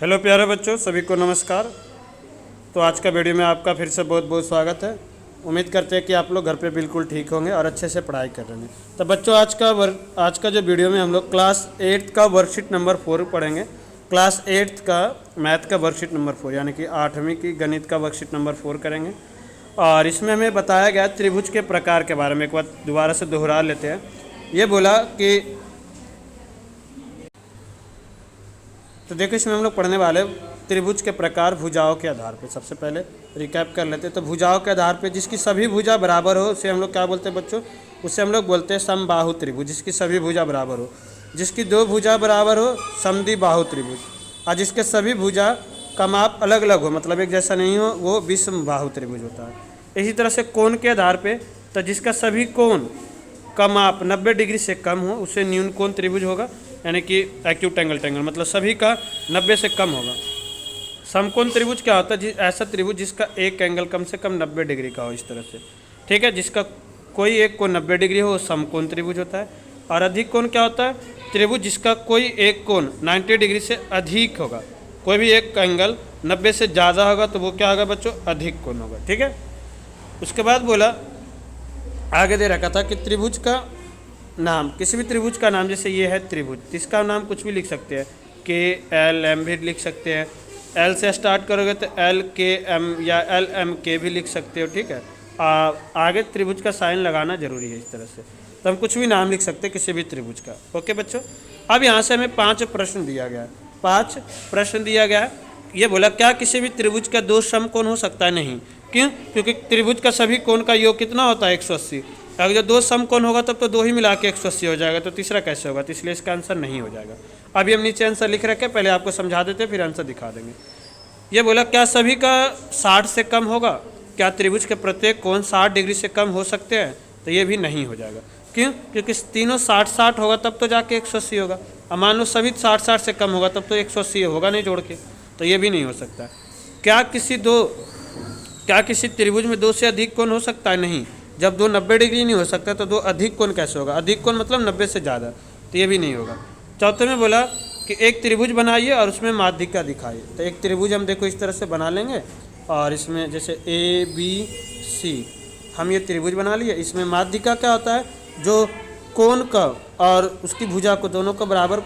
Hello प्यारे बच्चों, सभी को नमस्कार। तो आज का वीडियो में आपका फिर से बहुत बहुत स्वागत है। उम्मीद करते हैं कि आप लोग घर पे बिल्कुल ठीक होंगे और अच्छे से पढ़ाई कर रहे हैं। तो बच्चों, आज का जो वीडियो में हम लोग क्लास 8 का वर्कशीट नंबर 4 पढ़ेंगे। क्लास 8 का मैथ का वर्कशीट नंबर 4 यानी कि 8वीं की गणित का वर्कशीट नंबर 4 करेंगे। और इसमें हमें बताया गया त्रिभुज के प्रकार के बारे में। एक बार दोबारा से दोहरा लेते हैं। ये बोला कि तो देखो, इसमें हम लोग पढ़ने वाले त्रिभुज के प्रकार भुजाओं के आधार पे। सबसे पहले रिकैप कर लेते हैं। तो भुजाओं के आधार पे जिसकी सभी भुजा बराबर हो उसे हम लोग क्या बोलते हैं बच्चों? उसे हम लोग बोलते हैं समबाहु त्रिभुज। जिसकी सभी भुजा बराबर हो, जिसकी दो भुजा बराबर हो समद्विबाहु त्रिभुज। और जिसके सभी भुजा का माप अलग अलग हो, मतलब एक जैसा नहीं हो, वो विषमबाहु त्रिभुज होता है। इसी तरह से कोण के आधार पे, तो जिसका सभी कोण का माप 90 डिग्री से कम हो उसे न्यून कोण त्रिभुज होगा, यानी कि एक्यूट एंगल ट्रायंगल, मतलब सभी का 90 से कम होगा। समकोण त्रिभुज क्या होता है? ऐसा त्रिभुज जिसका एक एंगल कम से कम 90 डिग्री का हो, इस तरह से। ठीक है, जिसका कोई एक कोण 90 डिग्री हो वो समकोण त्रिभुज होता है। और अधिक कोण क्या होता है? त्रिभुज जिसका कोई एक कोण 90 डिग्री से अधिक होगा। कोई भी एक एंगल 90 से ज़्यादा होगा तो वो क्या होगा बच्चों? अधिक कोण होगा। ठीक है, उसके बाद बोला, आगे दे रखा था कि त्रिभुज का नाम, किसी भी त्रिभुज का नाम, जैसे ये है त्रिभुज, इसका नाम कुछ भी लिख सकते हैं, के एल एम भी लिख सकते हैं। एल से स्टार्ट करोगे तो एल के एम या एल एम के भी लिख सकते हो। ठीक है, आगे त्रिभुज का साइन लगाना जरूरी है, इस तरह से। तो हम कुछ भी नाम लिख सकते हैं किसी भी त्रिभुज का। ओके बच्चों, अब यहाँ से हमें 5 प्रश्न दिया गया है। 5 प्रश्न दिया गया है। ये बोला, क्या किसी भी त्रिभुज का दो समकोण हो सकता है? नहीं। क्यों? क्योंकि त्रिभुज का सभी कोण का योग कितना होता है? 180। अगर जब दो समकोण होगा तब तो दो ही मिला के 180 हो जाएगा, तो तीसरा कैसे होगा? तो इसलिए इसका आंसर नहीं हो जाएगा। अभी हम नीचे आंसर लिख रखे, पहले आपको समझा देते फिर आंसर दिखा देंगे। ये बोला, क्या सभी का 60 से कम होगा? क्या त्रिभुज के प्रत्येक कोण 60 डिग्री से कम हो सकते हैं? तो ये भी नहीं हो जाएगा। क्यों? क्योंकि तीनों 60-60 होगा तब तो जाके 180 होगा। अब मान लो सभी 60-60 से कम होगा तब तो 180 होगा नहीं जोड़ के, तो ये भी नहीं हो सकता। क्या किसी त्रिभुज में दो से अधिक कोण हो सकता है? नहीं। जब दो 90 डिग्री नहीं हो सकता तो दो अधिक कोण कैसे होगा? अधिक कोण मतलब 90 से ज़्यादा, तो ये भी नहीं होगा। चौथे में बोला कि एक त्रिभुज बनाइए और उसमें माध्यिका दिखाइए। तो एक त्रिभुज हम देखो इस तरह से बना लेंगे, और इसमें जैसे ए बी सी हम ये त्रिभुज बना लिए। इसमें माध्यिका क्या होता है? जो कोण का और उसकी भुजा को दोनों को बराबर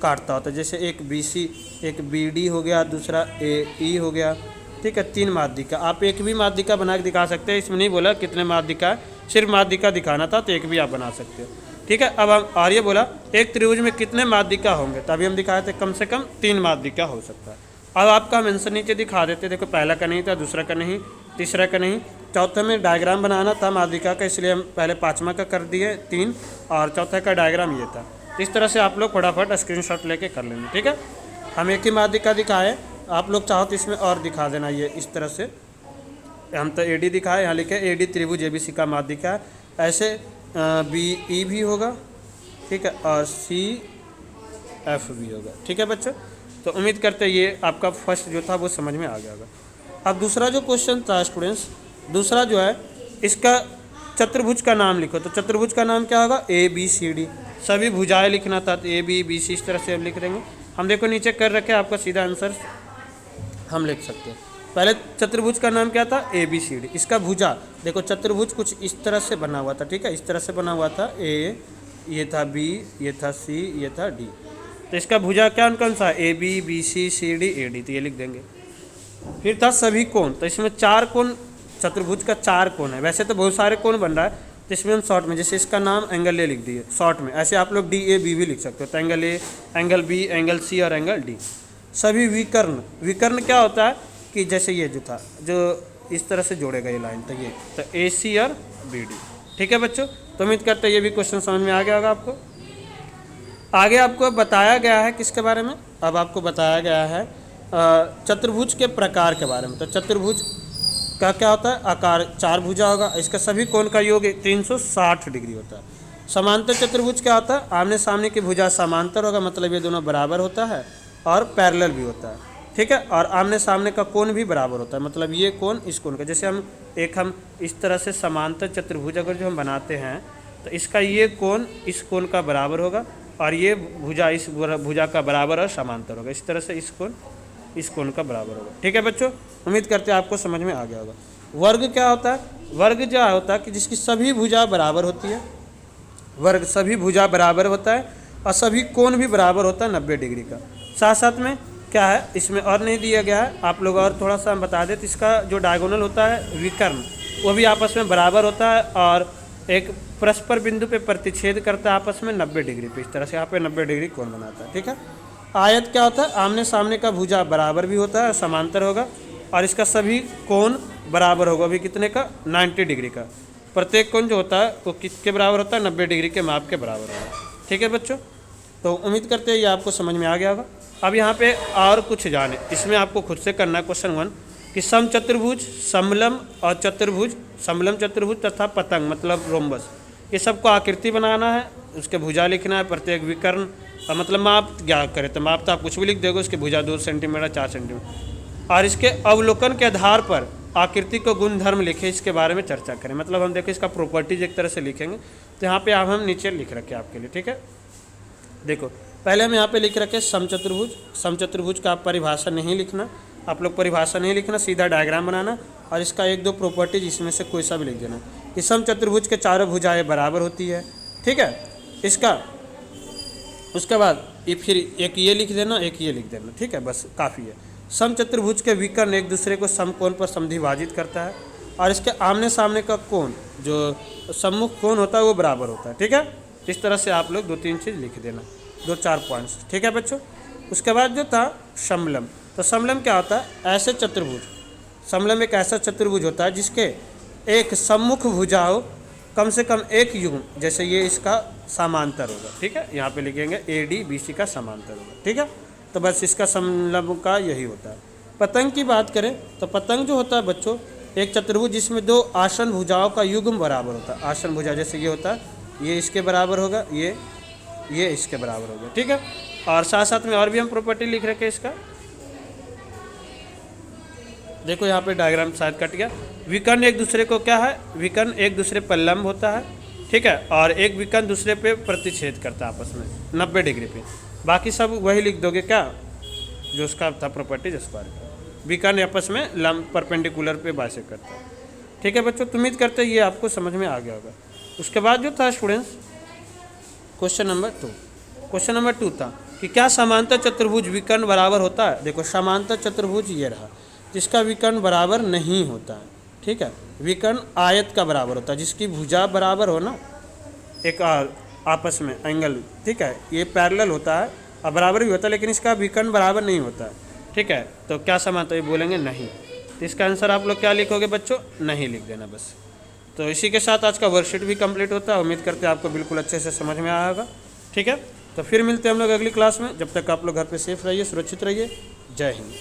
काटता होता है। जैसे एक बी सी, एक बी डी हो गया, दूसरा ए ई हो गया। ठीक है, 3 माध्यिका। आप एक भी माध्यिका बना के दिखा सकते हैं, इसमें नहीं बोला कितने माध्यिका, सिर्फ माध्यिका दिखाना था, तो एक भी आप बना सकते हो। ठीक है, अब हम और ये बोला एक त्रिभुज में कितने माध्यिका होंगे? तो अभी हम दिखाए थे कम से कम 3 माध्यिका हो सकता है। अब आपका हम आंसर नीचे दिखा देते। देखो, पहला का नहीं था, दूसरा का नहीं, तीसरा का नहीं, चौथे में डायग्राम बनाना था माध्यिका का, इसलिए हम पहले 5वां का कर दिए 3, और चौथे का डायग्राम ये था। इस तरह से आप लोग फटाफट स्क्रीनशॉट लेके कर लेंगे। ठीक है, हम एक ही माध्यिका दिखाए, आप लोग चाहो तो इसमें और दिखा देना। ये इस तरह से हम तो एडी दिखाए, यहाँ लिखे एडी त्रिभुज एबीसी का माध्यिका है। ऐसे बी ई भी होगा, ठीक है, और सी एफ भी होगा। ठीक है बच्चों, तो उम्मीद करते हैं ये आपका फर्स्ट जो था वो समझ में आ गया होगा। अब दूसरा जो क्वेश्चन था स्टूडेंट्स, दूसरा जो है इसका चतुर्भुज का नाम लिखो। तो चतुर्भुज का नाम क्या होगा? A B C D. सभी भुजाएं लिखना था, तो ए बी बी सी इस तरह से हम लिख देंगे। हम देखो नीचे कर रखे, आपका सीधा आंसर हम लिख सकते हैं। पहले चतुर्भुज का नाम क्या था? A B C D. इसका भुजा देखो, चतुर्भुज कुछ इस तरह से बना हुआ था। ठीक है, इस तरह से बना हुआ था। ए, ये था बी, ये था सी, ये था डी। तो इसका भुजा क्या कौन सा? A B B C C D A D, तो ये लिख देंगे। फिर था सभी कोण। तो इसमें 4 कोण, चतुर्भुज का 4 कोण है। वैसे तो बहुत सारे कोण बन रहा है, तो इसमें हम शॉर्ट में, जैसे इसका नाम एंगल ए लिख दिए शॉर्ट में। ऐसे आप लोग डी ए बी भी लिख सकते हो। तो angle A, angle B, angle C और एंगल डी। सभी विकर्ण। विकर्ण क्या होता है कि जैसे ये जो था, जो इस तरह से जोड़ेगा ये लाइन, तो ये तो ए सी और बी डी। ठीक है बच्चों, तो उम्मीद करते हैं ये भी क्वेश्चन समझ में आ गया होगा आपको। आगे आपको बताया गया है किसके बारे में? अब आपको बताया गया है चतुर्भुज के प्रकार के बारे में। तो चतुर्भुज का क्या होता है? आकार 4 भुजा होगा, इसका सभी कोण का योग 360 डिग्री होता है। समांतर चतुर्भुज क्या होता है? आमने सामने की भुजा समांतर होगा, मतलब ये दोनों बराबर होता है, और पैरेलल भी होता है। ठीक है, और आमने सामने का कोण भी बराबर होता है, मतलब ये कोण इस कोण का। जैसे हम इस तरह से समांतर चतुर्भुज अगर जो हम बनाते हैं, तो इसका ये कोण इस कोण का बराबर होगा, और ये भुजा इस भुजा का बराबर और समांतर होगा। इस तरह से इस कोण का बराबर होगा। ठीक है बच्चों, उम्मीद करते हैं आपको समझ में आ गया होगा। वर्ग क्या होता है? वर्ग क्या होता है कि जिसकी सभी भुजा बराबर होती है। वर्ग सभी भुजा बराबर होता है और सभी कोण भी बराबर होता है 90 डिग्री का। साथ साथ में क्या है, इसमें और नहीं दिया गया है, आप लोग और थोड़ा सा हम बता दें तो इसका जो डायगोनल होता है विकर्ण, वो भी आपस में बराबर होता है और एक परस्पर बिंदु पे प्रतिच्छेद करता है आपस में 90 डिग्री पे। इस तरह से यहाँ पे 90 डिग्री कोण बनाता है। ठीक है। आयत क्या होता है? आमने सामने का भुजा बराबर भी होता है, समांतर होगा और इसका सभी कोण बराबर होगा। अभी कितने का? 90 डिग्री का। प्रत्येक कोण जो होता है वो किसके बराबर होता है? 90 डिग्री के माप के बराबर होगा। ठीक है बच्चों, तो उम्मीद करते हैं ये आपको समझ में आ गया होगा। अब यहाँ पे और कुछ जाने, इसमें आपको खुद से करना है। क्वेश्चन 1 कि समचतुर्भुज, समलम और चतुर्भुज, समलम चतुर्भुज तथा पतंग मतलब रोम्बस, ये सबको आकृति बनाना है, उसके भुजा लिखना है, प्रत्येक विकर्ण और मतलब माप क्या करें तो माप तो आप कुछ भी लिख दोगे, उसके भुजा 2 सेंटीमीटर 4 सेंटीमीटर, और इसके अवलोकन के आधार पर आकृति को गुणधर्म लिखे, इसके बारे में चर्चा करें। मतलब हम देखो इसका प्रॉपर्टीज एक तरह से लिखेंगे, तो यहाँ पे आप हम नीचे लिख रखे आपके लिए। ठीक है, देखो पहले हम यहाँ पे लिख रखे समचतुर्भुज। समचतुर्भुज का आप परिभाषा नहीं लिखना, आप लोग परिभाषा नहीं लिखना, सीधा डायग्राम बनाना और इसका 1-2 प्रॉपर्टीज इसमें से कोई सा भी लिख देना कि समचतुर्भुज के चारों भुजाएं बराबर होती है। ठीक है, इसका उसके बाद ये फिर एक ये लिख देना, एक ये लिख देना। ठीक है, बस काफ़ी है। समचतुर्भुज के विकर्ण एक दूसरे को समकोण पर समद्विभाजित करता है और इसके आमने सामने का कोण जो सम्मुख कोण होता है वो बराबर होता है। ठीक है, इस तरह से आप लोग 2-3 चीज़ लिख देना, 2-4 पॉइंट्स। ठीक है बच्चों, उसके बाद जो था समलम, तो समलम क्या होता है? ऐसे चतुर्भुज, समलम एक ऐसा चतुर्भुज होता है जिसके एक सम्मुख भुजा हो कम से कम एक युग्म, जैसे ये इसका समांतर होगा। ठीक है, यहाँ पे लिखेंगे AD BC का समांतर होगा। ठीक है, तो बस इसका समलम का यही होता है। पतंग की बात करें तो पतंग जो होता है बच्चों, एक चतुर्भुज जिसमें 2 आसन भुजाओं का युग्म बराबर होता है। आसन भुजा जैसे ये होता है, ये इसके बराबर होगा, ये इसके बराबर होगा। ठीक है, और साथ साथ में और भी हम प्रॉपर्टी लिख रखे इसका। देखो यहाँ पे डायग्राम शायद कट गया। विकर्ण एक दूसरे को क्या है? विकर्ण एक दूसरे पर लंब होता है। ठीक है, और एक विकर्ण दूसरे पे प्रतिच्छेद करता है आपस में 90 डिग्री पे। बाकी सब वही लिख दोगे क्या जो उसका था प्रॉपर्टी, जिसका विकर्ण आपस में लंब परपेंडिकुलर पे बाइसेक्ट करता है। ठीक है बच्चों, तो उम्मीद करते हैं ये आपको समझ में आ गया होगा। उसके बाद जो था स्टूडेंट्स क्वेश्चन नंबर 2 था कि क्या समांतर चतुर्भुज विकर्ण बराबर होता है? देखो समांतर चतुर्भुज ये रहा जिसका विकर्ण बराबर नहीं होता है। ठीक है, विकर्ण आयत का बराबर होता है जिसकी भुजा बराबर हो ना, एक आपस में एंगल। ठीक है, ये पैरेलल होता है और बराबर भी होता है, लेकिन इसका विकर्ण बराबर नहीं होता है। ठीक है, तो क्या समांतर? ये बोलेंगे नहीं, तो इसका आंसर आप लोग क्या लिखोगे बच्चों? नहीं लिख देना बस। तो इसी के साथ आज का वर्कशीट भी कंप्लीट होता है। उम्मीद करते हैं आपको बिल्कुल अच्छे से समझ में आया होगा। ठीक है, तो फिर मिलते हैं हम लोग अगली क्लास में। जब तक आप लोग घर पे सेफ रहिए, सुरक्षित रहिए। जय हिंद।